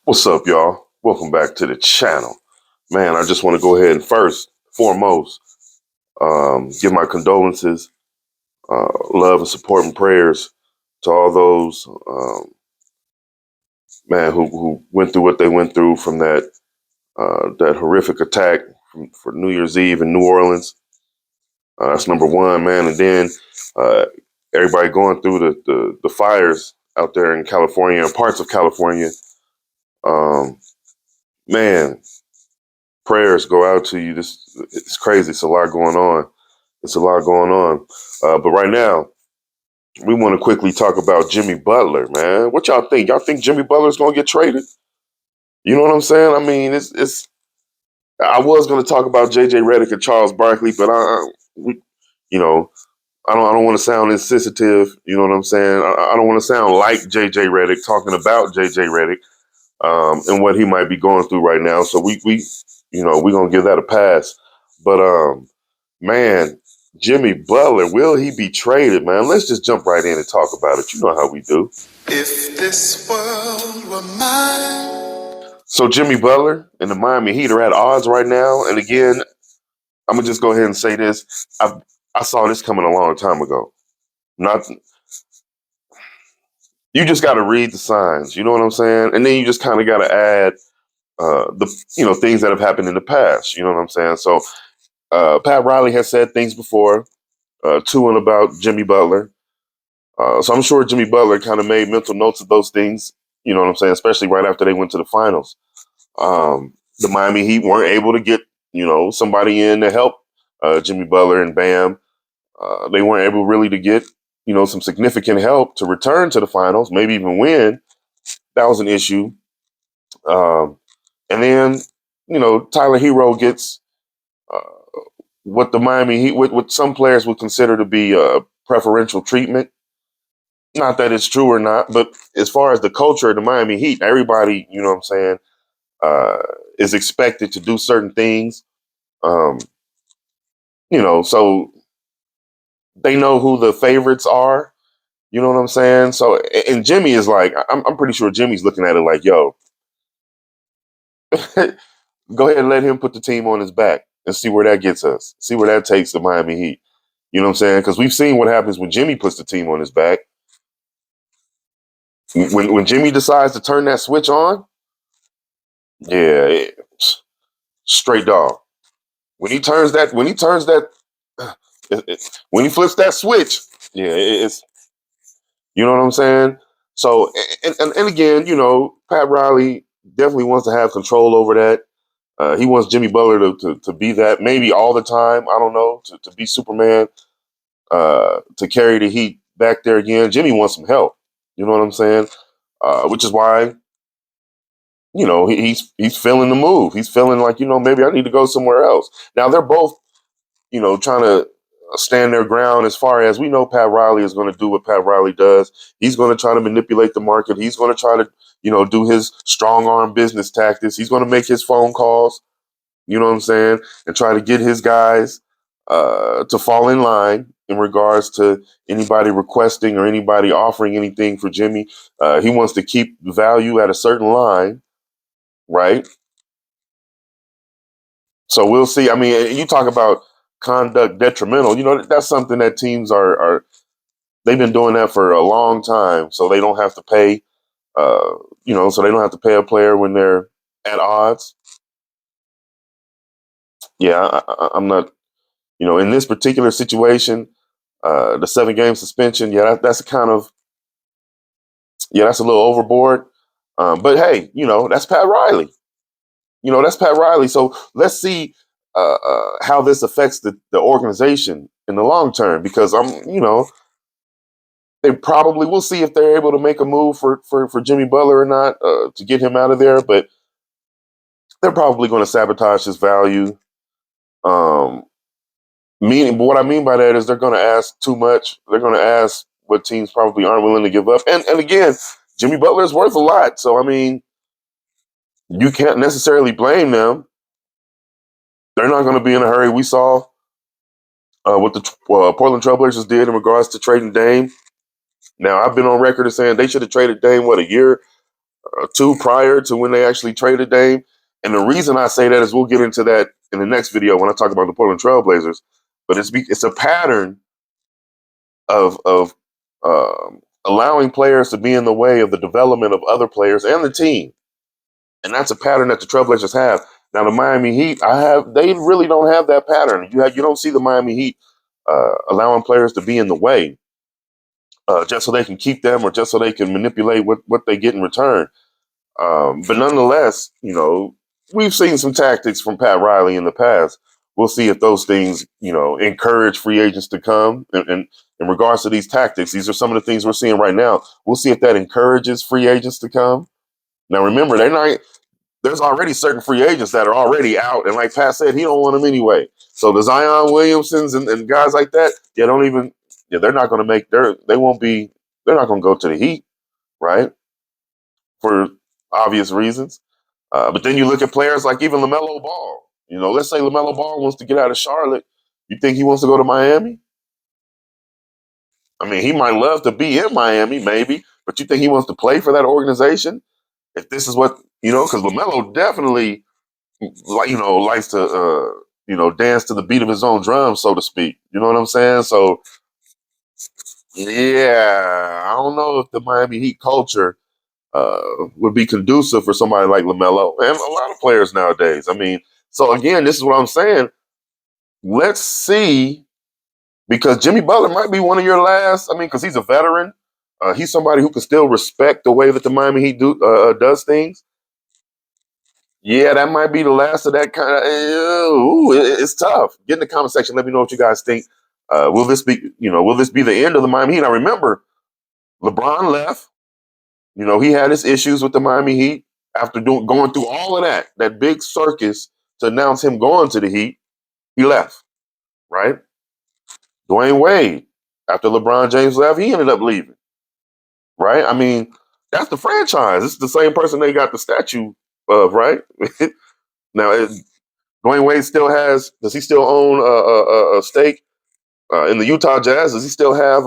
What's up, y'all? Welcome back to the channel. Man, I just want to go ahead and foremost, give my condolences, love and support and prayers to all those, man, who went through what they went through from that horrific attack for New Year's Eve in New Orleans. That's number one, man. And then uh, everybody going through the fires out there in California and parts of California. Um, man, prayers go out to you. It's crazy. It's a lot going on. It's a lot going on. But right now, we want to quickly talk about Jimmy Butler, man. What y'all think? Y'all think Jimmy Butler's gonna get traded? You know what I'm saying? I mean, it's. I was gonna talk about J.J. Redick and Charles Barkley, but we, you know, I don't want to sound insensitive. You know what I'm saying? I don't want to sound like J.J. Redick talking about J.J. Redick and what he might be going through right now. So we're gonna give that a pass. But man, Jimmy Butler, will he be traded, man? Let's just jump right in and talk about it. You know how we do. If this world were mine. So Jimmy Butler and the Miami Heat are at odds right now. And again, I'm gonna just go ahead and say this. I saw this coming a long time ago. Not You just got to read the signs. You know what I'm saying? And then you just kind of got to add the things that have happened in the past. You know what I'm saying? So Pat Riley has said things before to and about Jimmy Butler. So I'm sure Jimmy Butler kind of made mental notes of those things. You know what I'm saying? Especially right after they went to the finals. The Miami Heat weren't able to get somebody in to help Jimmy Butler and Bam. They weren't able really to get some significant help to return to the finals, maybe even win. That was an issue. Um, and then Tyler Hero gets uh, what the Miami Heat, what some players would consider to be preferential treatment. Not that it's true or not, but as far as the culture of the Miami Heat, everybody, you know what I'm saying, uh, is expected to do certain things. Um, so they know who the favorites are. You know what I'm saying? So, and Jimmy is like, I'm pretty sure Jimmy's looking at it like, yo, go ahead and let him put the team on his back and see where that gets us. See where that takes the Miami Heat. You know what I'm saying? Because we've seen what happens when Jimmy puts the team on his back. When Jimmy decides to turn that switch on, yeah, straight dog. When he flips that switch, yeah, it's you know what I'm saying. So and again, Pat Riley definitely wants to have control over that. He wants Jimmy Butler to be that maybe all the time. I don't know to be Superman, to carry the Heat back there again. Jimmy wants some help. You know what I'm saying? Which is why he's feeling the move. He's feeling like maybe I need to go somewhere else. Now they're both trying to stand their ground as far as we know Pat Riley is going to do what Pat Riley does. He's going to try to manipulate the market. He's going to try to do his strong arm business tactics. He's going to make his phone calls. You know what I'm saying? And try to get his guys to fall in line in regards to anybody requesting or anybody offering anything for Jimmy. He wants to keep the value at a certain line, right? So we'll see. I mean, you talk about conduct detrimental. That's something that teams are they've been doing that for a long time, so they don't have to pay. Uh, so they don't have to pay a player when they're at odds. Yeah, I'm not. In this particular situation, the 7-game suspension, yeah, that's kind of, yeah, that's a little overboard. But hey, that's Pat Riley. That's Pat Riley. So let's see how this affects the organization in the long term, because they probably will see if they're able to make a move for Jimmy Butler or not to get him out of there. But they're probably going to sabotage his value. Um, Meaning, but what I mean by that is they're going to ask too much. They're going to ask what teams probably aren't willing to give up. And again, Jimmy Butler is worth a lot. So, I mean, you can't necessarily blame them. They're not going to be in a hurry. We saw what the Portland Trailblazers did in regards to trading Dame. Now, I've been on record as saying they should have traded Dame, a year two prior to when they actually traded Dame. And the reason I say that is we'll get into that in the next video when I talk about the Portland Trailblazers. But it's a pattern of allowing players to be in the way of the development of other players and the team, and that's a pattern that the Trailblazers have. Now the Miami Heat, they really don't have that pattern. You don't see the Miami Heat allowing players to be in the way just so they can keep them or just so they can manipulate what they get in return. But nonetheless, we've seen some tactics from Pat Riley in the past. We'll see if those things, encourage free agents to come. And in regards to these tactics, these are some of the things we're seeing right now. We'll see if that encourages free agents to come. Now, remember, there's already certain free agents that are already out. And like Pat said, he don't want them anyway. So the Zion Williamsons and guys like that, they're not going to they're not going to go to the Heat, right? For obvious reasons. But then you look at players like even LaMelo Ball. Let's say LaMelo Ball wants to get out of Charlotte. You think he wants to go to Miami? I mean, he might love to be in Miami, maybe, but you think he wants to play for that organization? If this is what, because LaMelo definitely, likes to, dance to the beat of his own drum, so to speak. You know what I'm saying? So, yeah, I don't know if the Miami Heat culture would be conducive for somebody like LaMelo and a lot of players nowadays. I mean, so again, this is what I'm saying. Let's see, because Jimmy Butler might be one of your last. I mean, because he's a veteran. He's somebody who can still respect the way that the Miami Heat does things. Yeah, that might be the last of that kind of. It's tough. Get in the comment section. Let me know what you guys think. Will this be the end of the Miami Heat? Now remember, LeBron left. He had his issues with the Miami Heat after going through all of that big circus to announce him going to the Heat. He left, right? Dwayne Wade, after LeBron James left, he ended up leaving, right? I mean, that's the franchise. It's the same person they got the statue of, right? Now, Dwayne Wade does he still own a stake in the Utah Jazz? Does he still have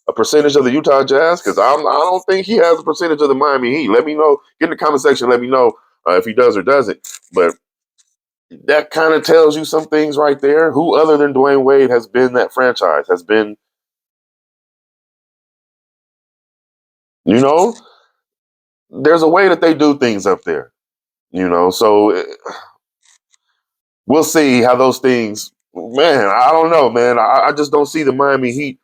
a percentage of the Utah Jazz? Because I don't think he has a percentage of the Miami Heat. Let me know. Get in the comment section. Let me know if he does or doesn't. But that kind of tells you some things right there. Who other than Dwayne Wade has been that franchise? Has been, there's a way that they do things up there. So we'll see how those things. Man, I don't know, man. I just don't see the Miami Heat.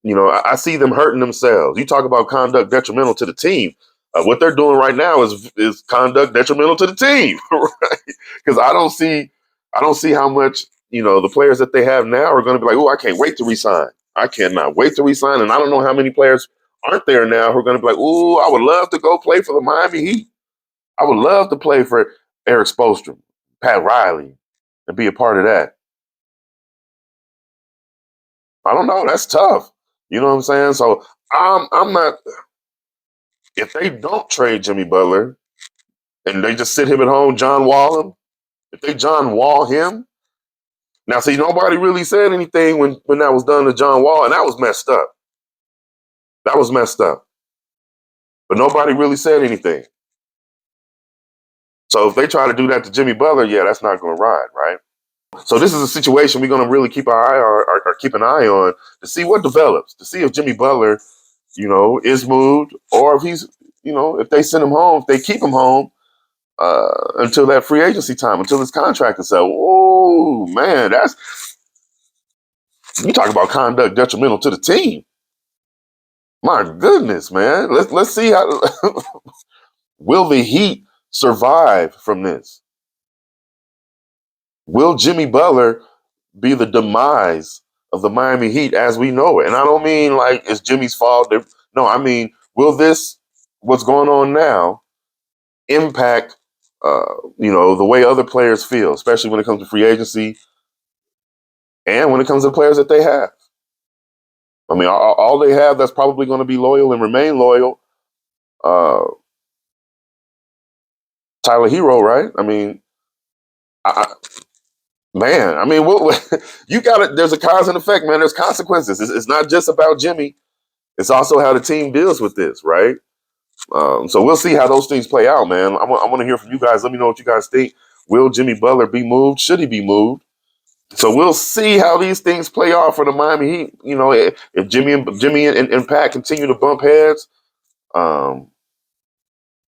I see them hurting themselves. You talk about conduct detrimental to the team. What they're doing right now is conduct detrimental to the team, right? Because I don't see how much the players that they have now are going to be like, oh, I can't wait to resign. I cannot wait to resign, and I don't know how many players aren't there now who are going to be like, oh, I would love to go play for the Miami Heat. I would love to play for Eric Spoelstra, Pat Riley, and be a part of that. I don't know. That's tough. You know what I'm saying? So I'm not. If they don't trade Jimmy Butler and they just sit him at home, John Wall him, if they John Wall him, now see, nobody really said anything when that was done to John Wall, and that was messed up. That was messed up. But nobody really said anything. So if they try to do that to Jimmy Butler, yeah, that's not going to ride, right? So this is a situation we're going to really keep keep an eye on to see what develops, to see if Jimmy Butler, is moved, or if he's, if they send him home, if they keep him home until that free agency time, until his contract is up. Oh man, you talk about conduct detrimental to the team. My goodness, man. Let's see how will the Heat survive from this? Will Jimmy Butler be the demise of the Miami Heat as we know it? And I don't mean like it's Jimmy's fault. No, I mean, will what's going on now, impact, the way other players feel, especially when it comes to free agency and when it comes to players that they have? I mean, all they have that's probably going to be loyal and remain loyal, uh, Tyler Hero, right? I mean, man, I mean, you got it. There's a cause and effect, man. There's consequences. It's not just about Jimmy. It's also how the team deals with this, right? So we'll see how those things play out, man. I want to hear from you guys. Let me know what you guys think. Will Jimmy Butler be moved? Should he be moved? So we'll see how these things play out for the Miami Heat. You know, if Jimmy and Pat continue to bump heads, um,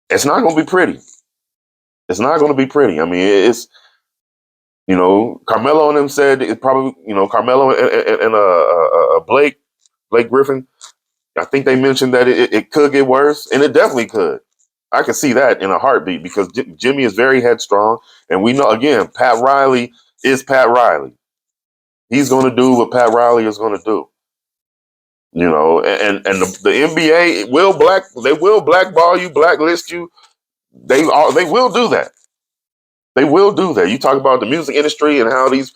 it's not going to be pretty. It's not going to be pretty. I mean, it's Carmelo and them said it probably Carmelo and Blake Griffin. I think they mentioned that it could get worse, and it definitely could. I could see that in a heartbeat because Jimmy is very headstrong, and we know again Pat Riley is Pat Riley. He's going to do what Pat Riley is going to do. The NBA they will blackball you, blacklist you. They will do that. They will do that. You talk about the music industry and how these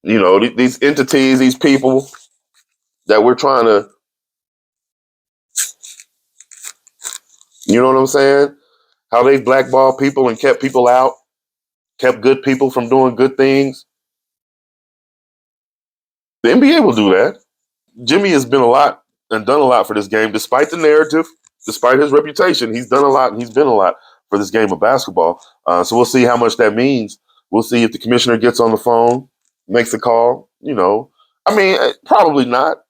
these entities, these people that we're trying to, you know what I'm saying? How they blackball people and kept people out, kept good people from doing good things. The NBA will do that. Jimmy has been a lot and done a lot for this game, despite the narrative, despite his reputation. He's done a lot and he's been a lot for this game of basketball. So we'll see how much that means. We'll see if the commissioner gets on the phone, makes a call. Probably not.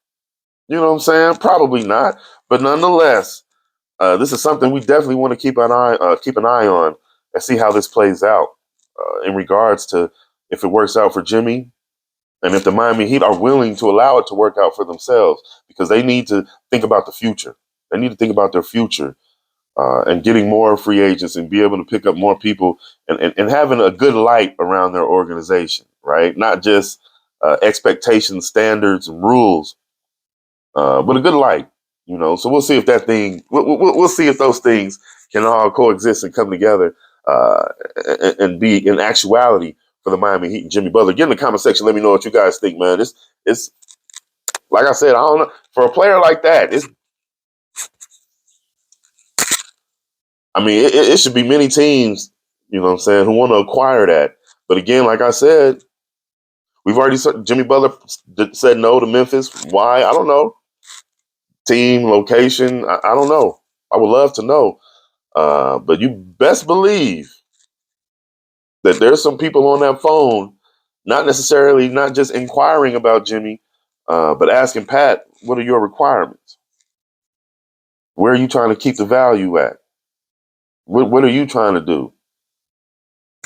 You know what I'm saying? Probably not. But nonetheless, this is something we definitely want to keep an eye on and see how this plays out in regards to if it works out for Jimmy and if the Miami Heat are willing to allow it to work out for themselves, because they need to think about the future. They need to think about their future and getting more free agents and be able to pick up more people and having a good light around their organization, right? Not just expectations, standards, and rules, but a good light. So we'll see if we'll see if those things can all coexist and come together and be in actuality for the Miami Heat and Jimmy Butler. Get in the comment section. Let me know what you guys think, man. It's like I said, I don't know, for a player like that. It should be many teams, you know what I'm saying, who want to acquire that. But again, like I said, Jimmy Butler said no to Memphis. Why? I don't know. Team, location, I don't know. I would love to know. But you best believe that there's some people on that phone, not just inquiring about Jimmy, but asking Pat, what are your requirements? Where are you trying to keep the value at? What are you trying to do?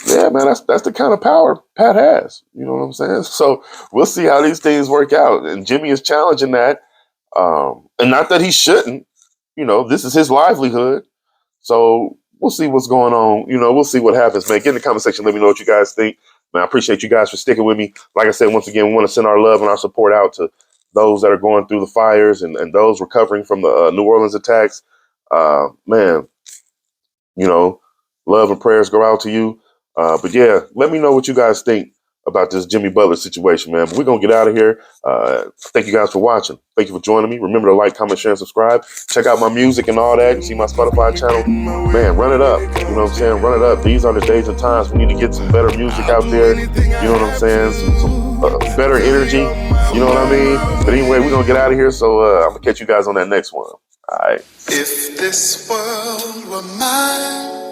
Yeah, man, that's the kind of power Pat has. You know what I'm saying? So we'll see how these things work out. And Jimmy is challenging that. And not that he shouldn't. This is his livelihood. So we'll see what's going on. We'll see what happens, man. Get in the comment section. Let me know what you guys think. Man, I appreciate you guys for sticking with me. Like I said, once again, we want to send our love and our support out to those that are going through the fires and those recovering from the New Orleans attacks. Man, love and prayers go out to you. But yeah, let me know what you guys think about this Jimmy Butler situation, man. But we're going to get out of here. Thank you guys for watching. Thank you for joining me. Remember to like, comment, share, and subscribe. Check out my music and all that. You see my Spotify channel. Man, run it up. You know what I'm saying? Run it up. These are the days and times we need to get some better music out there. You know what I'm saying? Some better energy. You know what I mean? But anyway, we're going to get out of here. So I'm going to catch you guys on that next one. All right. If this world were mine,